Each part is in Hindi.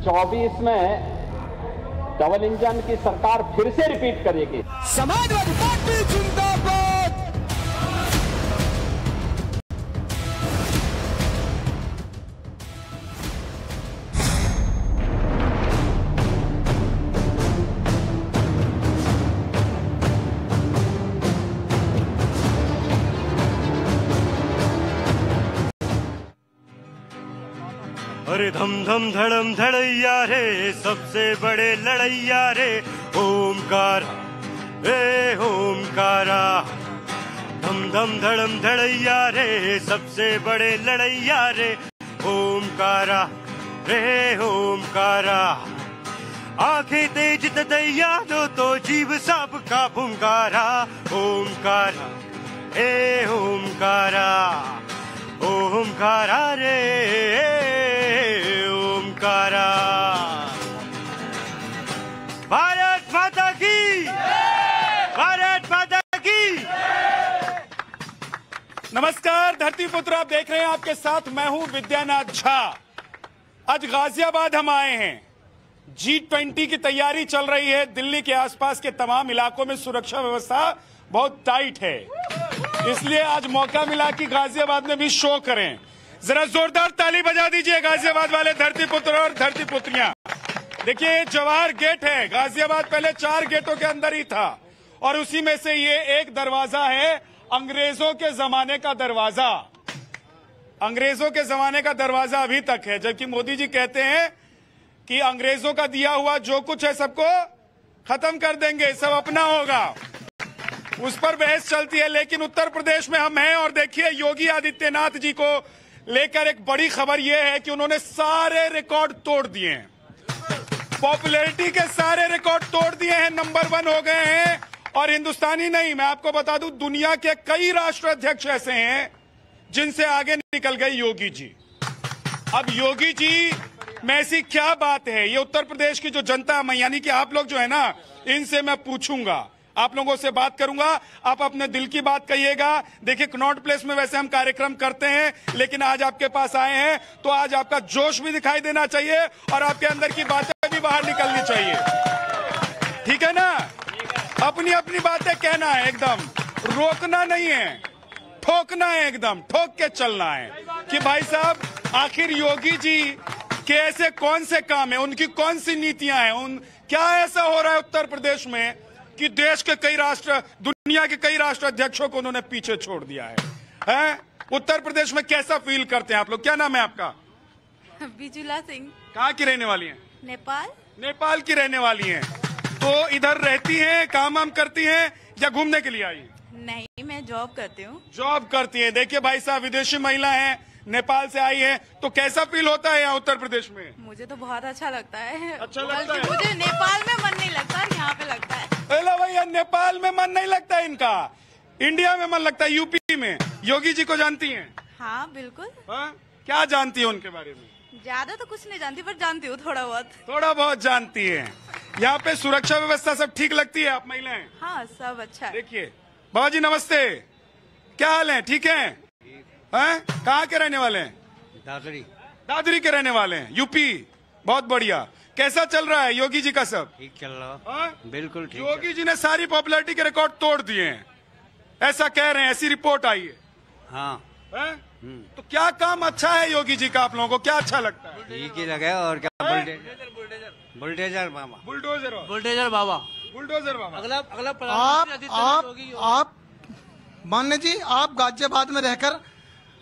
24 में डबल इंजन की सरकार फिर से रिपीट करेगी। समाजवादी पार्टी जिंदाबाद। अरे धम धम धड़म धड़ैया रे, सबसे बड़े लड़ैया रे, ओमकार रे ओमकारा। धम धम धड़म धड़ैया रे, सबसे बड़े लड़ैया रे, ओमकारा रे ओमकारा। आंखें तेज तदैया दो तो जीव सबका भुंकारा, ओमकारा रे ओमकारा, ओमकारा रे ओमकारा। भारत माता की, भारत माता की। नमस्कार धरती पुत्र, आप देख रहे हैं, आपके साथ मैं हूं विद्यानाथ झा। आज गाजियाबाद हम आए हैं। G20 की तैयारी चल रही है। दिल्ली के आसपास के तमाम इलाकों में सुरक्षा व्यवस्था बहुत टाइट है, इसलिए आज मौका मिला कि गाजियाबाद में भी शो करें। जरा जोरदार ताली बजा दीजिए गाजियाबाद वाले धरती पुत्र और धरती पुत्रियां। देखिए ये जवाहर गेट है। गाजियाबाद पहले 4 गेटों के अंदर ही था और उसी में से ये एक दरवाजा है, अंग्रेजों के जमाने का दरवाजा। अंग्रेजों के जमाने का दरवाजा अभी तक है, जबकि मोदी जी कहते हैं कि अंग्रेजों का दिया हुआ जो कुछ है सबको खत्म कर देंगे, सब अपना होगा। उस पर बहस चलती है, लेकिन उत्तर प्रदेश में हम हैं और देखिए योगी आदित्यनाथ जी को लेकर एक बड़ी खबर यह है कि उन्होंने सारे रिकॉर्ड तोड़ दिए हैं। पॉपुलैरिटी के सारे रिकॉर्ड तोड़ दिए हैं, नंबर 1 हो गए हैं। और हिंदुस्तानी नहीं, मैं आपको बता दूं, दुनिया के कई राष्ट्राध्यक्ष ऐसे हैं जिनसे आगे निकल गए योगी जी। अब योगी जी में ऐसी क्या बात है, ये उत्तर प्रदेश की जो जनता यानी कि आप लोग जो है ना, इनसे मैं पूछूंगा, आप लोगों से बात करूंगा, आप अपने दिल की बात कहिएगा। देखिए कनॉट प्लेस में वैसे हम कार्यक्रम करते हैं, लेकिन आज आपके पास आए हैं तो आज आपका जोश भी दिखाई देना चाहिए और आपके अंदर की बातें भी बाहर निकलनी चाहिए, ठीक है ना। अपनी अपनी बातें कहना है, एकदम रोकना नहीं है, ठोकना है, एकदम ठोक के चलना है कि भाई साहब आखिर योगी जी के ऐसे कौन से काम है, उनकी कौन सी नीतियां हैं, क्या ऐसा हो रहा है उत्तर प्रदेश में कि देश के कई राष्ट्र, दुनिया के कई राष्ट्र अध्यक्षों को उन्होंने पीछे छोड़ दिया है? उत्तर प्रदेश में कैसा फील करते हैं आप लोग? क्या नाम है आपका? बिजुला सिंह। कहाँ की रहने वाली हैं? नेपाल। नेपाल की रहने वाली हैं। तो इधर रहती हैं, काम वाम करती हैं या घूमने के लिए आई? नहीं, मैं जॉब करती हूँ। जॉब करती है। देखिए भाई साहब विदेशी महिला है, नेपाल से आई है, तो कैसा फील होता है यहाँ उत्तर प्रदेश में? मुझे तो बहुत अच्छा लगता है। अच्छा लगता है? मुझे नेपाल में मन नहीं लगता, यहाँ पे लगता है। भैया नेपाल में मन नहीं लगता इनका, इंडिया में मन लगता है, यूपी में। योगी जी को जानती हैं? हाँ बिल्कुल। क्या जानती है उनके बारे में? ज्यादा तो कुछ नहीं जानती, पर जानती हूँ थोड़ा बहुत। थोड़ा बहुत जानती है। यहाँ पे सुरक्षा व्यवस्था सब ठीक लगती है? आप महिलाएं? हाँ सब अच्छा है। देखिए बाबा जी नमस्ते, क्या हाल है? ठीक है? कहाँ के रहने वाले हैं? दादरी। दादरी के रहने वाले हैं, यूपी। बहुत बढ़िया। कैसा चल रहा है योगी जी का सब? ठीक चल रहा है, बिल्कुल ठीक। योगी जी ने सारी पॉपुलैरिटी के रिकॉर्ड तोड़ दिए हैं, ऐसा कह रहे हैं, ऐसी रिपोर्ट आई है। हाँ। तो क्या काम अच्छा है योगी जी का? आप लोगों को क्या अच्छा लगता है? ठीक ही लगे। और क्या? बुलडोजर बुलडोजर बाबा। बुलडोजर बुलडोजर बाबा। बुलडोजर बाबा। अगला आप मान्य जी, आप गाजियाबाद में रहकर,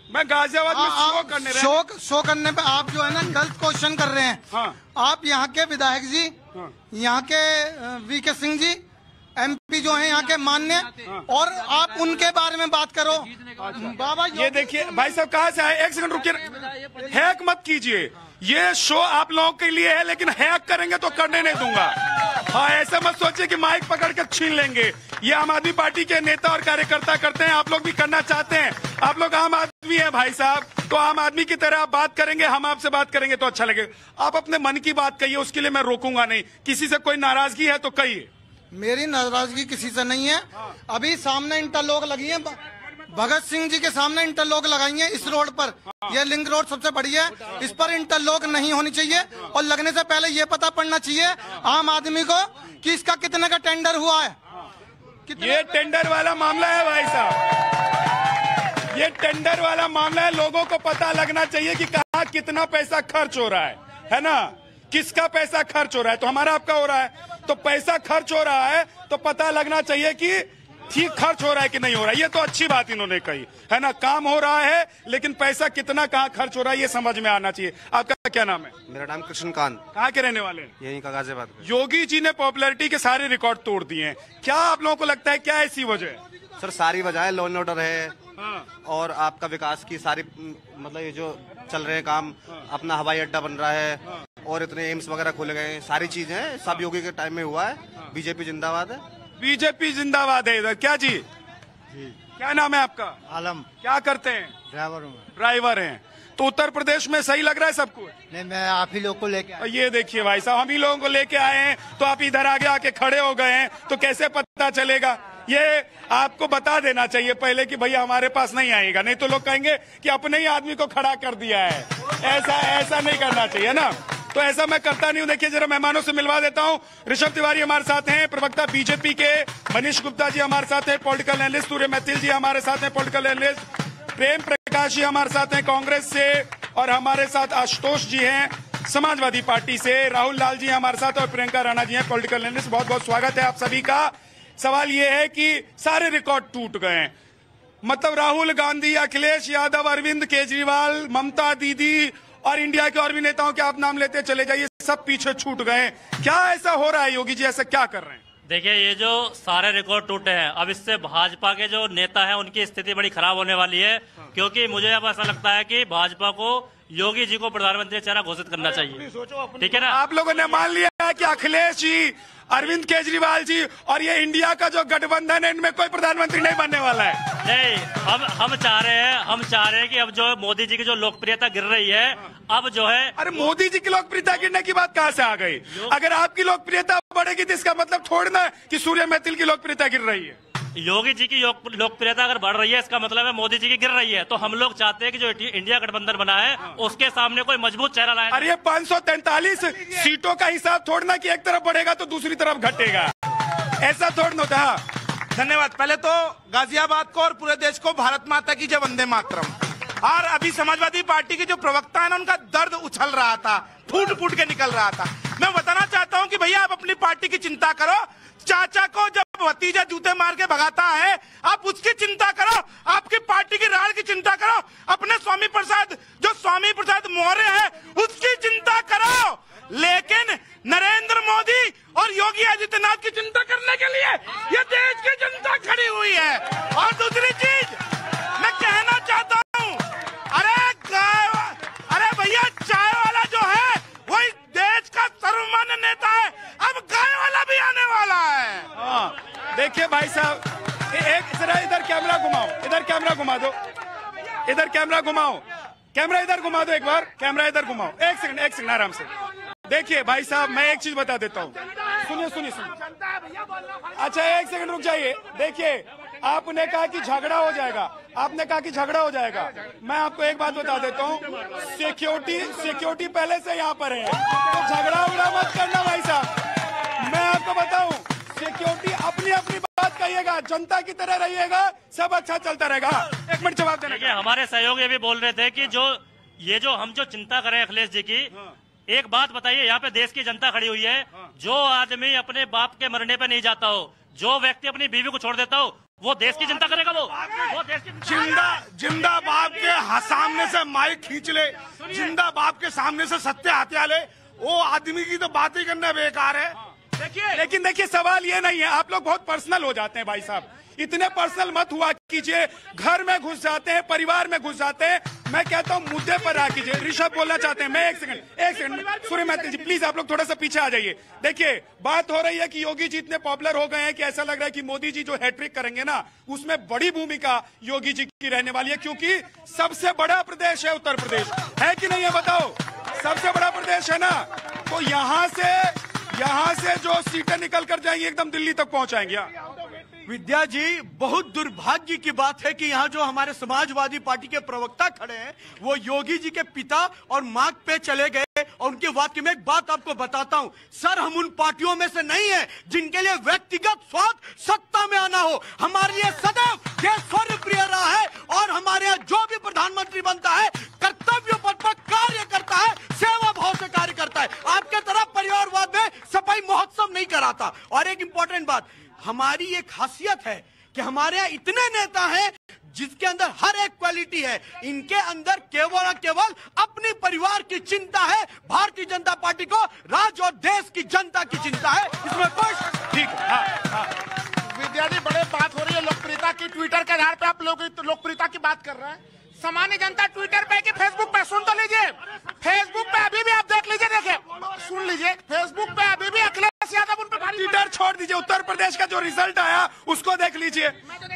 मैं गाजियाबाद में शो करने पे आप जो है ना गलत क्वेश्चन कर रहे हैं। हाँ। आप यहाँ के विधायक जी, हाँ। यहाँ के वीके सिंह जी MP जो हैं यहाँ के मान्य, हाँ। और आप उनके बारे में बात करो। बाबा ये देखिए भाई साहब कहाँ से आए? एक सेकंड रुकिए, हैक मत कीजिए, ये शो आप लोगों के लिए है, लेकिन हैक करेंगे तो करने नहीं दूंगा। हाँ ऐसा मत सोचिए कि माइक पकड़ के छीन लेंगे। ये आम आदमी पार्टी के नेता और कार्यकर्ता करते हैं, आप लोग भी करना चाहते हैं। आप लोग आम आदमी है भाई साहब, तो आम आदमी की तरह आप बात करेंगे, हम आपसे बात करेंगे तो अच्छा लगेगा। आप अपने मन की बात कहिए, उसके लिए मैं रोकूंगा नहीं। किसी से कोई नाराजगी है तो कहिए। मेरी नाराजगी किसी से नहीं है। अभी सामने इंटरलॉक लगी है, भगत सिंह जी के सामने इंटरलॉक लगाइए इस रोड पर। यह लिंक रोड सबसे बड़ी है, इस पर इंटरलॉक नहीं होनी चाहिए और लगने से पहले ये पता पड़ना चाहिए आम आदमी को कि इसका कितने का टेंडर हुआ है। ये टेंडर वाला मामला है भाई साहब, ये टेंडर वाला मामला है। लोगों को पता लगना चाहिए कि कहाँ कितना पैसा खर्च हो रहा है ना, किसका पैसा खर्च हो रहा है। तो हमारा आपका हो रहा है, तो पैसा खर्च हो रहा है तो पता लगना चाहिए कि ठीक खर्च हो रहा है कि नहीं हो रहा है। ये तो अच्छी बात इन्होंने कही है ना, काम हो रहा है लेकिन पैसा कितना कहाँ खर्च हो रहा है ये समझ में आना चाहिए। आपका क्या नाम है? मेरा नाम कृष्णकांत। कहाँ के रहने वाले हैं? यहीं का गाजियाबाद का। योगी जी ने पॉपुलैरिटी के सारे रिकॉर्ड तोड़ दिए हैं, क्या आप लोगों को लगता है क्या ऐसी वजह है? सर सारी वजह है, लॉ एंड ऑर्डर है हाँ। और आपका विकास की सारी मतलब ये जो चल रहे हैं काम, अपना हवाई अड्डा बन रहा है और इतने एम्स वगैरह खोले गए हैं, सारी चीजें सब योगी के टाइम में हुआ है। बीजेपी जिंदाबाद है। बीजेपी जिंदाबाद है। इधर क्या जी क्या नाम है आपका? आलम। क्या करते हैं? ड्राइवर हूँ। ड्राइवर हैं। तो उत्तर प्रदेश में सही लग रहा है सब कुछ? नहीं, मैं आप ही लोग को लेके आया। ये देखिए भाई साहब, हम ही लोगों को लेके आए हैं तो आप इधर आगे आके खड़े हो गए हैं तो कैसे पता चलेगा? ये आपको बता देना चाहिए पहले कि भैया हमारे पास नहीं आएगा, नहीं तो लोग कहेंगे कि अपने ही आदमी को खड़ा कर दिया है। ऐसा नहीं करना चाहिए ना, तो ऐसा मैं करता नहीं हूं। देखिए जरा मेहमानों से मिलवा देता हूं। ऋषभ तिवारी हमारे साथ हैं, प्रवक्ता बीजेपी के। मनीष गुप्ता जी हमारे साथ हैं, पॉलिटिकल एनालिस्ट। सूर्य मैथिल जी हमारे साथ हैं, पॉलिटिकल एनालिस्ट। प्रेम प्रकाश जी हमारे साथ हैं कांग्रेस से, और हमारे साथ आशुतोष जी हैं समाजवादी पार्टी से। राहुल लाल जी हमारे साथ और प्रियंका राणा जी हैं, पॉलिटिकल एनालिस्ट। बहुत बहुत स्वागत है आप सभी का। सवाल ये है कि सारे रिकॉर्ड टूट गए हैं, मतलब राहुल गांधी, अखिलेश यादव, अरविंद केजरीवाल, ममता दीदी और इंडिया के और भी नेताओं के आप नाम लेते चले जाइए, सब पीछे छूट गए। क्या ऐसा हो रहा है? योगी जी ऐसा क्या कर रहे हैं? देखिए ये जो सारे रिकॉर्ड टूटे हैं, अब इससे भाजपा के जो नेता हैं उनकी स्थिति बड़ी खराब होने वाली है, क्योंकि मुझे अब ऐसा लगता है कि भाजपा को योगी जी को प्रधानमंत्री चेहरा घोषित करना चाहिए। ठीक है ना? आप लोगों ने मान लिया है कि अखिलेश जी, अरविंद केजरीवाल जी और ये इंडिया का जो गठबंधन है, इनमें कोई प्रधानमंत्री नहीं बनने वाला है। नहीं, हम चाह रहे हैं कि अब जो मोदी जी की जो लोकप्रियता गिर रही है, अब जो है। अरे मोदी जी की लोकप्रियता गिरने की बात कहाँ से आ गई? अगर आपकी लोकप्रियता बढ़ेगी तो इसका मतलब थोड़ी ना कि सूर्य मैथिल की लोकप्रियता गिर रही है। योगी जी की लोकप्रियता अगर बढ़ रही है, इसका मतलब है मोदी जी की गिर रही है। तो हम लोग चाहते हैं कि जो इंडिया गठबंधन बना है उसके सामने कोई मजबूत चेहरा लाए। अरे 543 सीटों का हिसाब छोड़ना कि एक तरफ बढ़ेगा तो दूसरी तरफ घटेगा, ऐसा थोड़ा होता है। धन्यवाद। पहले तो गाजियाबाद को और पूरे देश को भारत माता की जय, वंदे मातरम। और अभी समाजवादी पार्टी के जो प्रवक्ता है ना, उनका दर्द उछल रहा था, फूट फूट के निकल रहा था। मैं बताना चाहता हूं कि भैया आप अपनी पार्टी की चिंता करो। चाचा को जब भतीजा जूते मार के भगाता है, आप उसकी चिंता करो, आपकी पार्टी की राड़ की चिंता करो, अपने स्वामी प्रसाद मौर्य है उसकी चिंता करो। लेकिन नरेंद्र मोदी और योगी आदित्यनाथ की चिंता करने के लिए ये देश की जनता खड़ी हुई है। और दूसरी चीज मैं कहना चाहता हूँ, अरे भैया चाय वाला जो है वो इस देश का सर्वमान्य नेता है, अब गाय वाला भी आने वाला है। देखिए भाई साहब, एक जरा इधर कैमरा घुमाओ, इधर कैमरा घुमा दो, इधर कैमरा घुमाओ, कैमरा इधर घुमा दो, एक बार कैमरा इधर घुमाओ। एक सेकंड आराम से। देखिए भाई साहब, मैं एक चीज बता देता हूँ, सुनिए। अच्छा एक सेकंड रुक जाइए। देखिए आपने कहा कि झगड़ा हो जाएगा, मैं आपको एक बात बता देता हूँ, सिक्योरिटी पहले से यहाँ पर है, तो झगड़ा मत करना भाई साहब। मैं आपको बताऊं, सिक्योरिटी अपनी बात कहिएगा, जनता की तरह रहिएगा, सब अच्छा चलता रहेगा। एक मिनट जवाब देना। हमारे सहयोगी ये भी बोल रहे थे कि जो हम चिंता करें अखिलेश जी की, एक बात बताइए, यहाँ पे देश की जनता खड़ी हुई है। जो आदमी अपने बाप के मरने पे नहीं जाता हो, जो व्यक्ति अपनी बीवी को छोड़ देता हो, वो देश की चिंता करेगा। वो देश की जिंदा बाप के सामने से माइक खींच ले, जिंदा बाप के सामने से सत्य हत्या ले, वो आदमी की तो बात ही करना बेकार है। लेकिन देखिए सवाल ये नहीं है, आप लोग बहुत पर्सनल हो जाते हैं भाई साहब, इतने पर्सनल मत हुआ कीजिए। घर में घुस जाते हैं, परिवार में घुस जाते हैं। मैं कहता हूं मुद्दे पर आ कीजिए। ऋषभ बोलना चाहते हैं, मैं एक सेकंड सूर्य मैथिल जी प्लीज आप लोग थोड़ा सा पीछे आ जाइए। देखिए बात हो रही है कि योगी जी इतने पॉपुलर हो गए हैं कि ऐसा लग रहा है कि मोदी जी जो हैट्रिक करेंगे ना, उसमें बड़ी भूमिका योगी जी की रहने वाली है, क्योंकि सबसे बड़ा प्रदेश है उत्तर प्रदेश, है कि नहीं है बताओ? सबसे बड़ा प्रदेश है ना, तो यहाँ से जो सीटें निकल कर जाएंगी एकदम दिल्ली तक पहुंचाएंगे। विद्या जी, बहुत दुर्भाग्य की बात है कि यहाँ जो हमारे समाजवादी पार्टी के प्रवक्ता खड़े हैं वो योगी जी के पिता और मां पे चले गए और उनके वाक्य में एक बात आपको बताता हूँ सर, हम उन पार्टियों में से नहीं है जिनके लिए व्यक्तिगत स्वार्थ सत्ता में आना हो। हमारे लिए सदैव देश सर्व प्रिय रहा है और हमारे यहाँ जो भी प्रधानमंत्री बनता है कर्तव्य पद पर कार्य करता है, सेवा भाव से कार्य करता है। आपके तरह परिवारवाद में सफाई महोत्सव नहीं कराता। और एक इंपॉर्टेंट बात, हमारी एक खासियत है कि हमारे यहाँ इतने नेता हैं जिसके अंदर हर एक क्वालिटी है। इनके अंदर केवल और केवल अपने परिवार की चिंता है, भारतीय जनता पार्टी को राज्य और देश की जनता की चिंता है, इसमें कुछ ठीक है। विद्या जी, बड़े बात हो रही है लोकप्रियता की, ट्विटर के आधार पे आप लोग लोकप्रियता की बात कर रहे हैं। सामान्य जनता ट्विटर पे कि फेसबुक पे, सुन तो लीजिए, फेसबुक पे अभी भी आप देख लीजिए, देखिए सुन लीजिए, फेसबुक पे अभी भी अखिलेश यादव उन पर भारी, ट्विटर छोड़ दीजिए, उत्तर प्रदेश का जो रिजल्ट आया उसको देख लीजिए,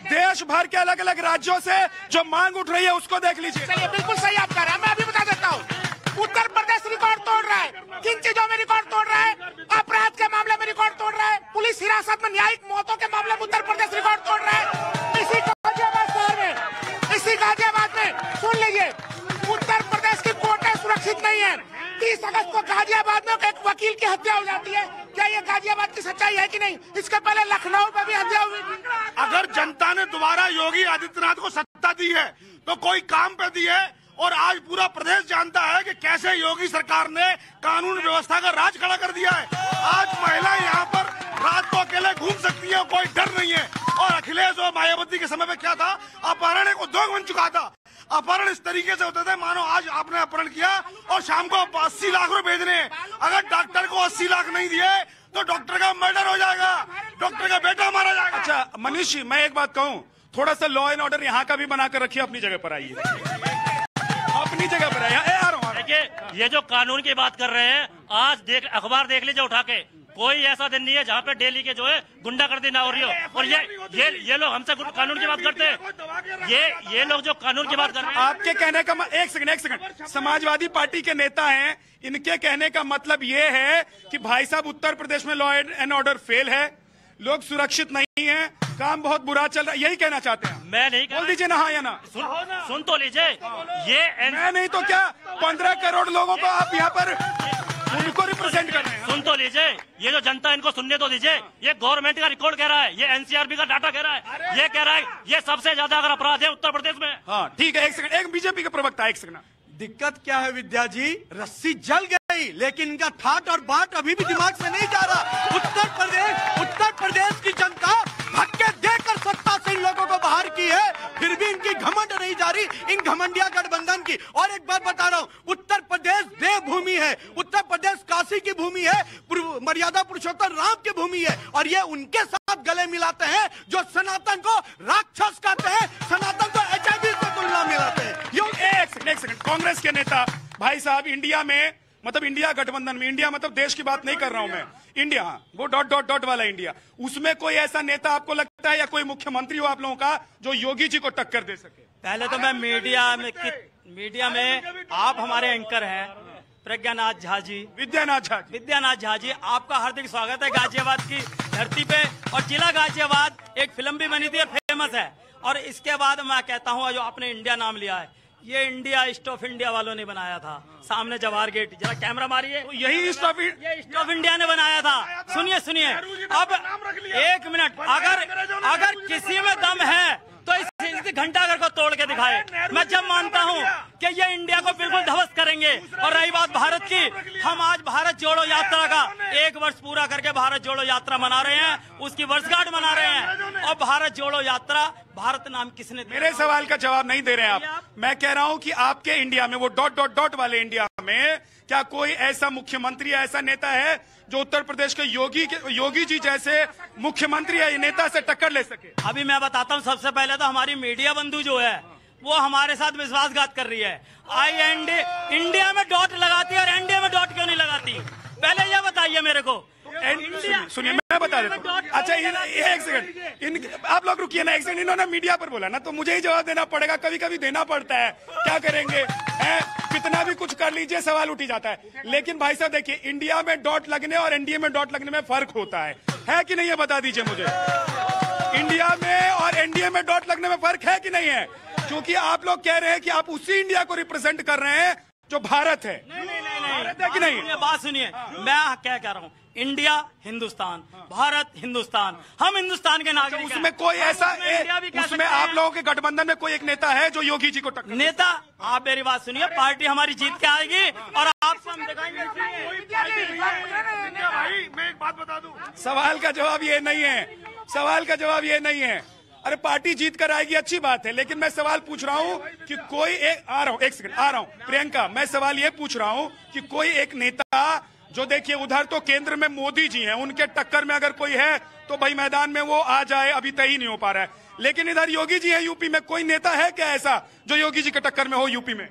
देश भर के अलग अलग राज्यों से जो मांग उठ रही है उसको देख लीजिए। चलिए, बिल्कुल सही आप कह रहे हैं। मैं अभी बता देता हूँ, उत्तर प्रदेश रिकॉर्ड तोड़ रहा है, किन चीजों में रिकॉर्ड तोड़ रहा है, अपराध के मामले में रिकॉर्ड तोड़ रहा है, पुलिस हिरासत में न्यायिक मौतों के मामले में उत्तर प्रदेश रिकॉर्ड तोड़ रहा है। इसी गाजियाबाद शहर में, इसी गाजियाबाद में सुन लीजिए, उत्तर प्रदेश की कोर्टें सुरक्षित नहीं है। 30 अगस्त को गाजियाबाद में एक वकील की हत्या हो जाती है। क्या ये गाजियाबाद की सच्चाई है कि नहीं? इसके पहले लखनऊ में भी हत्या हुई थी। अगर जनता ने दोबारा योगी आदित्यनाथ को सत्ता दी है तो कोई काम पे दी है, और आज पूरा प्रदेश जानता है कि कैसे योगी सरकार ने कानून व्यवस्था का राज खड़ा कर दिया है। आज महिलाएं यहाँ पर रात को अकेले घूम सकती है, कोई डर नहीं है। और अखिलेश और मायावती के समय में क्या था, अपहरण एक उद्योग बन चुका था। अपहरण इस तरीके से होते थे मानो आज आपने अपहरण किया और शाम को 80 लाख रुपए भेजने हैं। अगर डॉक्टर को 80 लाख नहीं दिए तो डॉक्टर का मर्डर हो जाएगा, डॉक्टर का बेटा मारा जाएगा। अच्छा मनीष जी, मैं एक बात कहूँ, थोड़ा सा लॉ एंड ऑर्डर यहाँ का भी बनाकर रखिए, अपनी जगह पर आइए, अपनी जगह पर आइए। देखिए, ये जो कानून की बात कर रहे हैं, आज देख अखबार देख लीजिए उठा के, कोई ऐसा दिन नहीं है जहाँ पे डेली के जो है गुंडागर्दी ना हो रही हो। और ये लोग हमसे कानून की बात करते हैं, ये लोग जो कानून की बात कर रहे हैं। आपके कहने का एक सेकंड, समाजवादी पार्टी के नेता हैं, इनके कहने का मतलब ये है कि भाई साहब उत्तर प्रदेश में लॉ एंड ऑर्डर फेल है, लोग सुरक्षित नहीं है, काम बहुत बुरा चल रहा है, यही कहना चाहते हैं? मैं नहीं बोल दीजिए ना, हाँ या ना। सुन तो लीजिए, ये मैं नहीं तो क्या 15 करोड़ लोगों को आप यहाँ पर उनको रिप्रेजेंट कर रहे हैं। सुन तो लीजिए, ये जो जनता इनको सुनने तो दीजिए। ये गवर्नमेंट का रिकॉर्ड कह रहा है, ये एनसीआरबी का डाटा कह रहा है, ये कह रहा है ये सबसे ज्यादा अगर अपराध है उत्तर प्रदेश में। हाँ ठीक है, एक सेकंड, एक बीजेपी के प्रवक्ता, एक सेकंड। दिक्कत क्या है विद्या जी, रस्सी जल गई लेकिन इनका ठाट और बाट अभी भी दिमाग से नहीं जा रहा। उत्तर प्रदेश की जनता धक्के देकर सत्ता से इन लोगों को बाहर की है, फिर भी इनकी घमंड नहीं जा रही, इन घमंडिया गठबंधन की। और एक बात बता रहा हूँ, उत्तर प्रदेश देवभूमि है, उत्तर प्रदेश काशी की भूमि है, मर्यादा पुरुषोत्तम राम की भूमि है, और ये उनके साथ गले मिलाते हैं जो सनातन को राक्षस कहते हैं, सनातन को HIV से तुलना मिलाते हैं। एक सेकंड, कांग्रेस के नेता भाई साहब, इंडिया में मतलब इंडिया गठबंधन में, इंडिया मतलब देश की बात नहीं कर रहा हूं मैं, इंडिया, वो डॉट वाला इंडिया, उसमें कोई ऐसा नेता आपको लगता है या कोई मुख्यमंत्री हो आप लोगों का जो योगी जी को टक्कर दे सके? पहले तो मैं मीडिया में आप हमारे एंकर हैं प्रज्ञानाथ झा जी, विद्यानाथ झा जी, आपका हार्दिक स्वागत है गाजियाबाद की धरती पे। और जिला गाजियाबाद एक फिल्म भी बनी थी, फेमस है। और इसके बाद मैं कहता हूँ, जो आपने इंडिया नाम लिया है, ये इंडिया ईस्ट ऑफ इंडिया वालों ने बनाया था, सामने जवाहर गेट, जरा कैमरा मारिए, तो यही ईस्ट ऑफ इंडिया ने बनाया था। सुनिए, अब एक मिनट, अगर किसी में दम है तो इस घंटाघर को तोड़ के दिखाए। मैं जब मानता हूँ कि ये इंडिया को बिल्कुल ध्वस्त करेंगे। और रही बात भारत की, हम आज भारत जोड़ो यात्रा का 1 वर्ष पूरा करके भारत जोड़ो यात्रा मना रहे हैं, उसकी वर्षगांठ मना रहे हैं। और भारत जोड़ो यात्रा, भारत नाम किसने? मेरे सवाल का जवाब नहीं दे रहे हैं आप। मैं कह रहा हूं कि आपके इंडिया में, वो डॉट वाले इंडिया में, क्या कोई ऐसा मुख्यमंत्री, ऐसा नेता है जो उत्तर प्रदेश के योगी जी जैसे मुख्यमंत्री या नेता से टक्कर ले सके? अभी मैं बताता हूं, सबसे पहले तो हमारी मीडिया बंधु जो है वो हमारे साथ विश्वासघात कर रही है। इंडिया में डॉट लगाती है और एनडीए में डॉट क्यों नहीं लगाती? पहले ये बताइए मेरे को। सुनिए, मैं बता देता हूँ। अच्छा एक सेकंड, आप लोग रुकिए ना एक सेकंड। इन्होंने मीडिया पर बोला ना, तो मुझे ही जवाब देना पड़ेगा, कभी कभी देना पड़ता है, क्या करेंगे, कितना भी कुछ कर लीजिए सवाल उठ ही जाता है। लेकिन भाई साहब देखिए, इंडिया में डॉट लगने और एनडीए में डॉट लगने में फर्क होता है कि नहीं, ये बता दीजिए मुझे। इंडिया में और एनडीए में डॉट लगने में फर्क है कि नहीं है? क्योंकि आप लोग कह रहे हैं कि आप उसी इंडिया को रिप्रेजेंट कर रहे हैं जो भारत है। भारत है कि नहीं? बात सुनिए, मैं क्या कह रहा हूँ, इंडिया हिंदुस्तान, भारत हिंदुस्तान, हम हिंदुस्तान के नागरिक हैं। उसमें कोई ऐसा उसमें आप लोगों के गठबंधन में कोई एक नेता है जो योगी जी को टक्कर? नेता, आप मेरी बात सुनिए, पार्टी हमारी जीत के आएगी और आपको हम दिखाएंगे। भाई मैं एक बात बता दूं, सवाल का जवाब ये नहीं है, सवाल का जवाब ये नहीं है। अरे पार्टी जीत कर आएगी, अच्छी बात है, लेकिन मैं सवाल पूछ रहा हूँ कि कोई एक, आ रहा हूँ, एक सेकंड आ रहा हूँ प्रियंका, मैं सवाल ये पूछ रहा हूँ कि कोई एक नेता जो, देखिए उधर तो केंद्र में मोदी जी हैं, उनके टक्कर में अगर कोई है तो भाई मैदान में वो आ जाए, अभी तय ही नहीं हो पा रहा है, लेकिन इधर योगी जी है यूपी में, कोई नेता है क्या ऐसा जो योगी जी के टक्कर में हो यूपी में?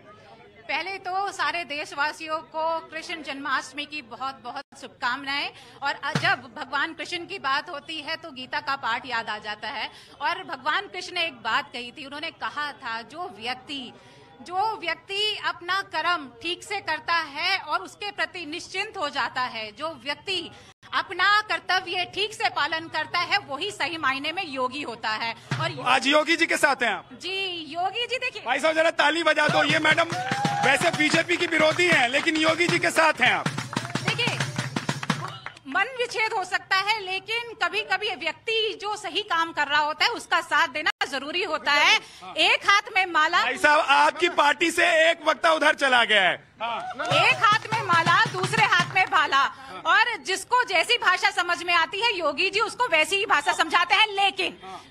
पहले तो सारे देशवासियों को कृष्ण जन्माष्टमी की बहुत बहुत शुभकामनाएं। और जब भगवान कृष्ण की बात होती है तो गीता का पाठ याद आ जाता है। और भगवान कृष्ण ने एक बात कही थी, उन्होंने कहा था जो व्यक्ति अपना कर्म ठीक से करता है और उसके प्रति निश्चिंत हो जाता है, जो व्यक्ति अपना कर्तव्य ठीक से पालन करता है, वही सही मायने में योगी होता है। और आज योगी जी के साथ हैं आप? जी, योगी जी देखिए, भाई साहब जरा ताली बजा दो। ये मैडम वैसे बीजेपी की विरोधी हैं, लेकिन योगी जी के साथ हैं आप। देखिए, मन विच्छेद हो सकता है, लेकिन कभी कभी व्यक्ति जो सही काम कर रहा होता है उसका साथ देना जरूरी होता है। एक हाथ में माला, भाई साहब आपकी पार्टी से एक वक्ता उधर चला गया है। एक हाथ में माला, दूसरे हाथ में भाला, और जिसको जैसी भाषा समझ में आती है योगी जी उसको वैसी ही भाषा समझाते हैं।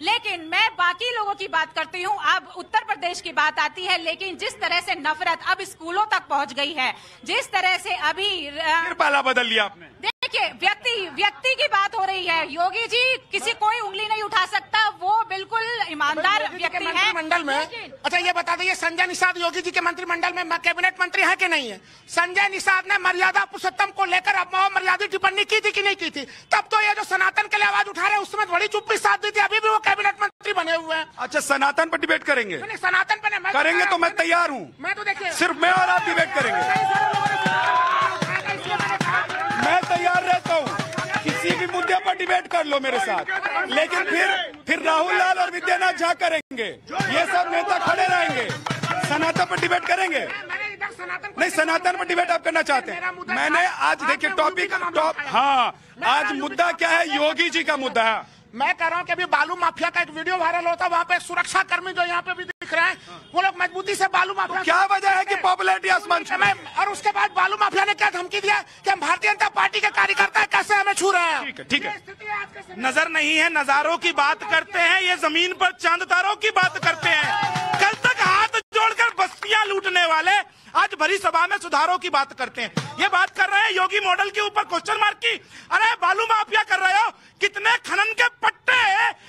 लेकिन मैं बाकी लोगों की बात करती हूँ, अब उत्तर प्रदेश की बात आती है, लेकिन जिस तरह से नफरत अब स्कूलों तक पहुँच गई है, जिस तरह से अभी पाला बदल लिया आपने। देखिए, व्यक्ति की बात हो रही है, योगी जी किसी कोई उंगली नहीं उठा सकता, वो बिल्कुल ईमानदार व्यक्ति है। मंत्रिमंडल में, अच्छा ये बता दीजिए, संजय निषाद योगी जी के मंत्रिमंडल में कैबिनेट मंत्री है कि नहीं है? संजय निषाद ने मर्यादा पुरुषोत्तम को लेकर अपमर्यादा टिप्पणी की थी कि नहीं की थी? तब तो ये जो सनातन के लिए आवाज उठा रहे हैं उसमें बड़ी चुप्पी साथ दी थी, अभी भी वो कैबिनेट मंत्री बने हुए हैं। अच्छा, सनातन पर डिबेट करेंगे? सनातन पर करेंगे तो मैं तैयार हूँ। मैं तो देखिए, सिर्फ मैं और आप डिबेट करेंगे, मैं तैयार रहता हूँ, किसी भी मुद्दे पर डिबेट कर लो मेरे साथ, लेकिन फिर राहुल लाल और विद्यानाथ झा करेंगे, ये सब नेता खड़े रहेंगे। सनातन पर डिबेट करेंगे? नहीं, सनातन पर डिबेट आप करना चाहते हैं? मैंने आज देखिए हाँ, आज मुद्दा क्या है? योगी जी का मुद्दा है। मैं कह रहा हूँ कि अभी बालू माफिया का एक वीडियो वायरल होता है, वहाँ पे सुरक्षा कर्मी जो यहाँ पे भी दिख रहे हैं, वो लोग मजबूती से बालू माफिया, क्या वजह है कि पॉपुलैरिटी आसमान छू? और उसके बाद बालू माफिया ने क्या धमकी दिया कि हम भारतीय जनता पार्टी के कार्यकर्ता कैसे हमें छू रहे हैं। ठीक है। नजर नहीं है, नजारों की बात करते हैं, ये जमीन पर चांदतारों की बात करते हैं। कल तक हाथ जोड़कर बस्तियां लूटने वाले आज भरी सभा में सुधारों की बात करते हैं। ये बात कर रहे हैं योगी मॉडल के ऊपर क्वेश्चन मार्क की। अरे बालू माफिया कर रहे हो, कितने खनन के पट्टे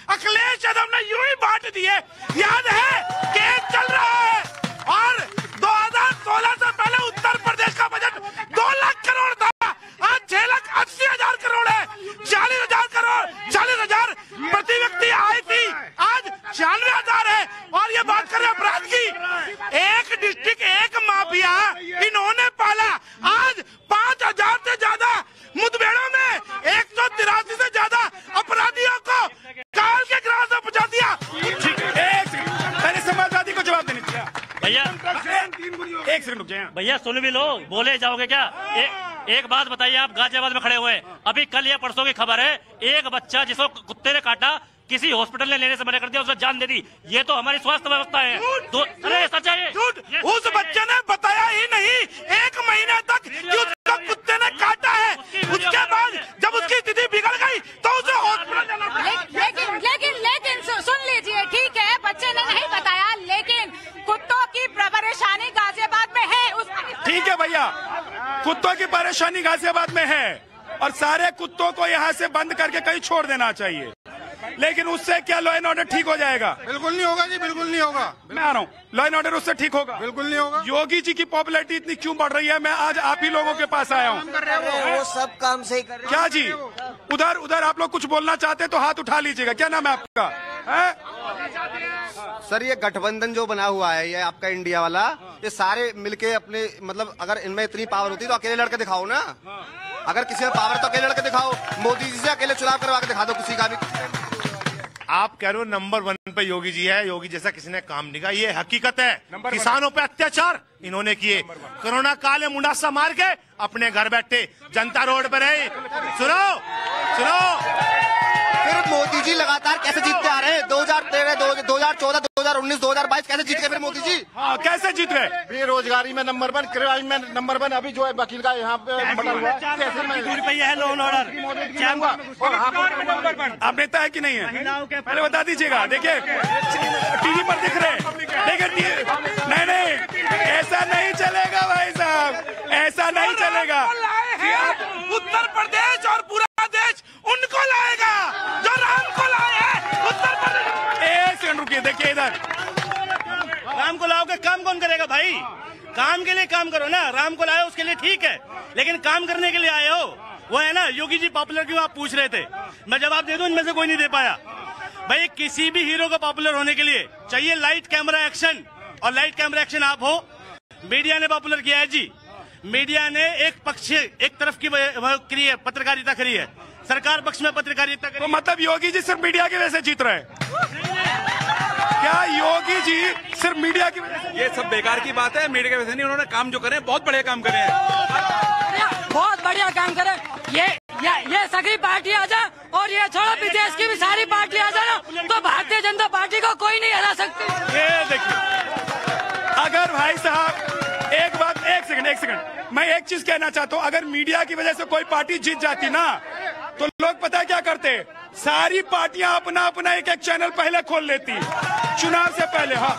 अखिलेश यादव ने यूं ही बांट दिए, याद है? केस चल रहा है। और 2016 से पहले उत्तर प्रदेश का बजट 2 लाख करोड़ था, आज 6,80,000 करोड़ है। 40,000 करोड़, 40,000 प्रति व्यक्ति आई थी, आज 96,000 है। और ये बात कर रहे अपराध की, एक डिस्ट्रिक्ट एक माफिया इन्होंने पाला। आज 5,000 से ज्यादा मुठभेड़ों में 183 से ज्यादा अपराधियों को काल के ग्रास में पहुंचा दिया। मैंने समाजवादी को जवाब देने दिया। भैया एक सेकंड रुक जाए भैया, सुन भी लो, बोले जाओगे क्या? एक बात बताइए, आप गाजियाबाद में खड़े हुए हैं, अभी कल या परसों की खबर है, एक बच्चा जिसको कुत्ते ने काटा किसी हॉस्पिटल ने लेने से मना कर दिया, उसने जान दे दी। ये तो हमारी स्वास्थ्य व्यवस्था है। अरे सच है, झूठ। उस बच्चे ने बताया ही नहीं 1 महीने तक कि उसको कुत्ते ने काटा है। उसके बाद जब उसकी स्थिति बिगड़ गई तो उसे हॉस्पिटल जाना पड़ा। लेकिन सुन लीजिए, ठीक है, बच्चे ने नहीं बताया, लेकिन कुत्तों की परेशानी गाजियाबाद में है। ठीक है भैया, कुत्तों की परेशानी गाजियाबाद में है और सारे कुत्तों को यहाँ से बंद करके कहीं छोड़ देना चाहिए, लेकिन उससे क्या लॉ एंड ऑर्डर ठीक हो जाएगा? बिल्कुल नहीं होगा जी, बिल्कुल नहीं होगा। मैं आ रहा हूँ, लॉ एंड ऑर्डर उससे ठीक होगा? बिल्कुल नहीं होगा। योगी जी की पॉपुलैरिटी इतनी क्यों बढ़ रही है? मैं आज आप ही लोगों के पास आया हूँ। वो सब काम सही कर रहे हैं। क्या जी? उधर आप लोग कुछ बोलना चाहते हैं तो हाथ उठा लीजिएगा। क्या नाम है आपका? सर, ये गठबंधन जो बना हुआ है, ये आपका इंडिया वाला, ये सारे मिलके अपने, मतलब अगर इनमें इतनी पावर होती तो अकेले लड़के दिखाओ ना। अगर किसी में पावर तो अकेले लड़के दिखाओ। मोदी जी से अकेले चुनाव करवा के दिखा दो किसी का भी। आप कह रहे हो नंबर 1 पे योगी जी है, योगी जैसा किसी ने काम नहीं किया, ये हकीकत है। किसानों पे अत्याचार इन्होंने किए, कोरोना काल में मुंडासा मार के अपने घर बैठे, जनता रोड पर है। सुनो फिर मोदी जी लगातार कैसे जीतते आ रहे हैं? 2013, 2014, 2019, 2022 कैसे जीत गए फिर मोदी जी? हाँ, कैसे जीत गए? बेरोजगारी में नंबर 1, क्राइम में नंबर 1, अभी जो है वकील का यहाँ पे आप नेता है कि नहीं है? पहले बता दीजिएगा। देखिए टीवी पर दिख रहे, देखिए नहीं, ऐसा नहीं चलेगा भाई साहब, ऐसा नहीं चलेगा। उत्तर प्रदेश और पूरा देश उनको लाएगा जो राम को लाए हैं उत्तर प्रदेश। एक सेकंड रुकिए, देखिए इधर राम को लाओगे, काम कौन करेगा भाई? काम के लिए काम करो ना, राम को लाओ उसके लिए ठीक है, लेकिन काम करने के लिए आए हो। वो है ना योगी जी पॉपुलर क्यों आप पूछ रहे थे, मैं जवाब दे दूं, इनमें से कोई नहीं दे पाया। भाई किसी भी हीरो को पॉपुलर होने के लिए चाहिए लाइट कैमरा एक्शन, और लाइट कैमरा एक्शन आप हो। मीडिया ने पॉपुलर किया है जी, मीडिया ने एक तरफ की करी है, पत्रकारिता करी है, सरकार पक्ष में पत्रकारिता करी। तो मतलब योगी जी सिर्फ मीडिया की वजह से जीत रहे हैं क्या? योगी जी सिर्फ मीडिया की वजह से? ये सब बेकार की बात है, मीडिया की वजह से नहीं, उन्होंने काम जो करे बहुत बढ़िया काम करे हैं, बहुत बढ़िया काम करे। ये सभी पार्टी आ जा, और ये छोड़ो विदेश की भी सारी पार्टी आ जाए ना, तो भारतीय जनता पार्टी को कोई नहीं हरा सकती। ये देखिए, अगर भाई साहब एक सेकंड, मैं एक चीज कहना चाहता हूँ, अगर मीडिया की वजह से कोई पार्टी जीत जाती ना, तो लोग पता है क्या करते? सारी पार्टियां अपना अपना एक चैनल पहले खोल लेती चुनाव से पहले। हाँ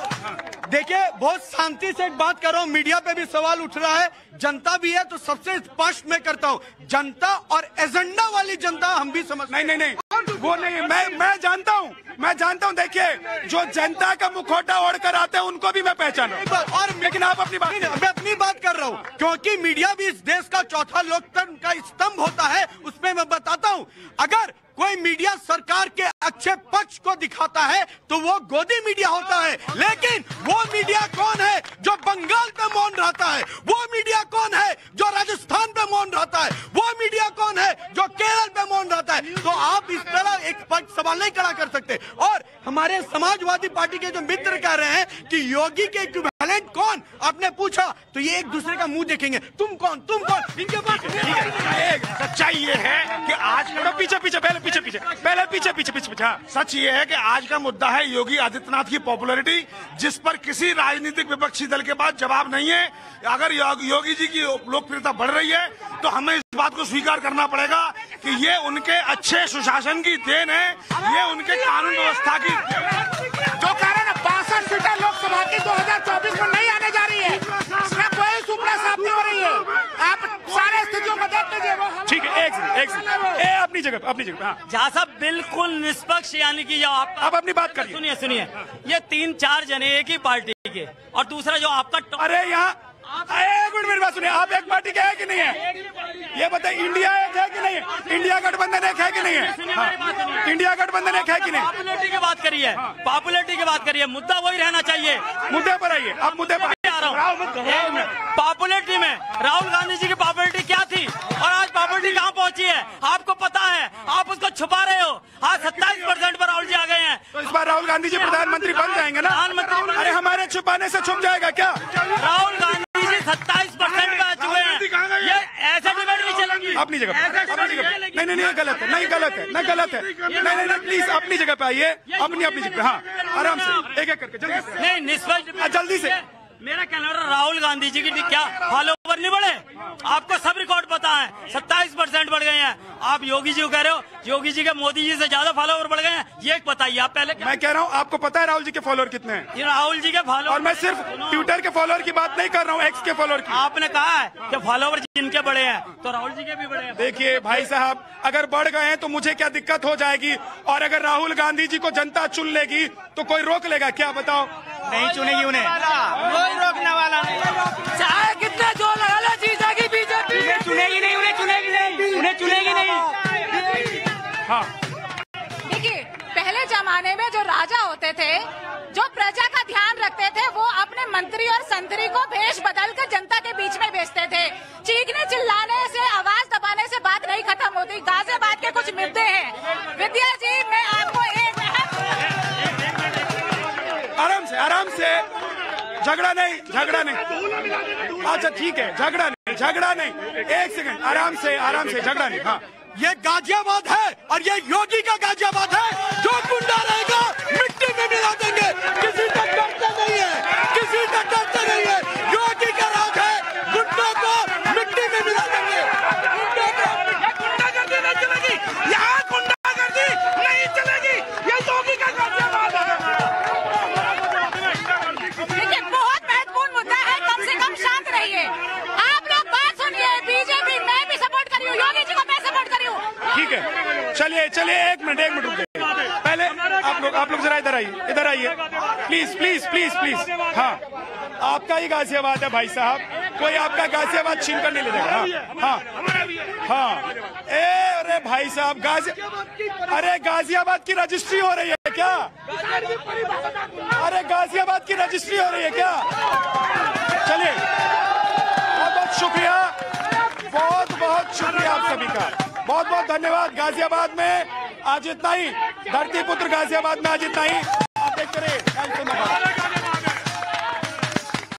देखिए, बहुत शांति से एक बात कर रहा हूँ, मीडिया पे भी सवाल उठ रहा है, जनता भी है, तो सबसे स्पष्ट मैं करता हूँ, जनता और एजेंडा वाली जनता हम भी समझ। नहीं, वो नहीं, मैं जानता हूँ। देखिए, जो जनता का मुखौटा ओढ़ कर आते हैं उनको भी मैं पहचानता हूँ, और लेकिन आप अपनी बात, मैं अपनी बात कर रहा हूँ, क्योंकि मीडिया भी इस देश का चौथा लोकतंत्र का स्तंभ होता है। उसमें मैं बताता हूँ, अगर कोई मीडिया सरकार के अच्छे पक्ष को दिखाता है तो वो गोदी मीडिया होता है, लेकिन वो मीडिया कौन है जो बंगाल पे मौन रहता है? वो मीडिया कौन है जो राजस्थान पे मौन रहता है? वो मीडिया कौन है जो केरल पे मौन रहता है? तो आप इस तरह एक पक्ष सवाल नहीं खड़ा कर सकते। और हमारे समाजवादी पार्टी के जो मित्र कह रहे हैं कि योगी के इक्विवेलेंट कौन, आपने पूछा तो ये एक दूसरे का मुंह देखेंगे, तुम कौन, इनके पास। सच्चाई ये है कि आज पीछे सच ये है कि आज का मुद्दा है योगी आदित्यनाथ की पॉपुलैरिटी, जिस पर किसी राजनीतिक विपक्षी दल के पास जवाब नहीं है। अगर योगी जी की लोकप्रियता बढ़ रही है तो हमें इस बात को स्वीकार करना पड़ेगा कि ये उनके अच्छे सुशासन की देन है, ये उनके कानून व्यवस्था की। जो कारण 62 सीटें लोकसभा की 2024 में नहीं आने जा रही है, इसमें कोई सुपड़ा साफ नहीं हो रही है। आप सारे स्थितियों को देख लीजिए। ठीक है, एक अपनी जगह। हाँ। जहाँ सब बिल्कुल निष्पक्ष, यानी कि आप अपनी बात करिए। सुनिए, ये 3-4 जने एक ही पार्टी के, और दूसरा जो आपका, अरे यहाँ एक मिनट मेरी बात सुनिए, आप एक पार्टी के है कि नहीं है? ये बताइए, इंडिया एक है कि नहीं है? इंडिया गठबंधन एक है कि नहीं है? हाँ। इंडिया गठबंधन एक है कि नहीं? पॉपुलरिटी की बात करिए, पॉपुलरिटी की बात करिए, मुद्दा वही रहना चाहिए। मुद्दे पर आइए, आप मुद्दे पर आ रहा हूँ। पॉपुलरिटी में राहुल गांधी जी की पॉपुलरिटी क्या थी और आज पॉपुलरिटी कहाँ पहुंची है आपको पता है, आप उसको छुपा रहे हो। आज 27% पर राहुल जी आ गए हैं, तो इस बार राहुल गांधी जी प्रधानमंत्री बन जाएंगे ना? प्रधानमंत्री। अरे हमारे छुपाने से छुप जाएगा क्या? राहुल गांधी जी 27% पे आ चुके हैं, ये ऐसे डिबेट नहीं चलेगी। अपनी जगह नहीं, गलत है, नहीं, प्लीज अपनी जगह पे आइए, अपनी जगह पे। हाँ, आराम से, एक करके, जल्दी से। नहीं, निष्पक्ष, जल्दी से। मेरा कहना है राहुल गांधी जी की क्या फॉलोवर नहीं बढ़े? आपको सब रिकॉर्ड पता है, 27% बढ़ गए हैं। आप योगी जी को कह रहे हो योगी जी के मोदी जी से ज्यादा फॉलोवर बढ़ गए हैं, ये बताइए आप पहले। मैं कह रहा हूँ, आपको पता है राहुल जी के फॉलोअर कितने हैं? ये राहुल जी के फॉलोअर, और मैं सिर्फ ट्विटर के फॉलोअर की बात नहीं कर रहा हूँ, एक्स के फॉलोअर की। आपने कहा है कि फॉलोवर जिनके बड़े हैं तो राहुल जी के भी बड़े हैं। देखिए भाई साहब, अगर बढ़ गए हैं तो मुझे क्या दिक्कत हो जाएगी, और अगर राहुल गांधी जी को जनता चुन लेगी तो कोई रोक लेगा क्या? बताओ। नहीं चुनेगी उन्हें, कोई रोकने वाला नहीं। चाहे कितना जोर लगा लो, जीतेगी बीजेपी। चुनेगी नहीं, उन्हें चुनेगी नहीं। हाँ, देखिए, पहले जमाने में जो राजा होते थे, जो प्रजा का ध्यान रखते थे, वो अपने मंत्री और संतरी को भेष बदलकर जनता के बीच में भेजते थे। चीखने चिल्लाने से, आवाज दबाने से बात नहीं खत्म होती। गाजियाबाद के कुछ मुद्दे हैं। विद्या जी, मैं आपको एक आराम से, झगड़ा नहीं। अच्छा ठीक है, झगड़ा नहीं, एक सेकंड, आराम से, झगड़ा नहीं। हाँ, ये गाजियाबाद है और ये योगी का गाजियाबाद है। जो गुंडा रहेगा मिट्टी में मिला देंगे, किसी तक डरते नहीं है। योगी का राज है, गुंडों को मिट्टी में मिला देंगे। गुंडागर्दी नहीं चलेगी, यहाँ गुंडागर्दी नहीं चलेगी, ये योगी का गाजियाबाद है। देखिए, बहुत महत्वपूर्ण मुद्दा है, कम से कम शांत रहिए। आप लोग बात सुनिए। बीजेपी मैं भी सपोर्ट कर रही हूँ, योगी जी को मैं सपोर्ट कर रही हूँ। ठीक है, चलिए एक मिनट रुक गए। पहले आप लोग जरा इधर आइए प्लीज। हाँ, आपका ही गाजियाबाद है भाई साहब, कोई आपका गाजियाबाद छीन कर नहीं ले जाएगा। हाँ, अरे भाई साहब, गाजियाबाद की रजिस्ट्री हो रही है क्या? अरे गाजियाबाद की रजिस्ट्री हो रही है क्या? चलिए, बहुत शुक्रिया, बहुत शुक्रिया आप सभी का, बहुत धन्यवाद। गाजियाबाद में आज इतना ही, धरती पुत्र गाजियाबाद में आज इतना ही। आप देखते रहिए।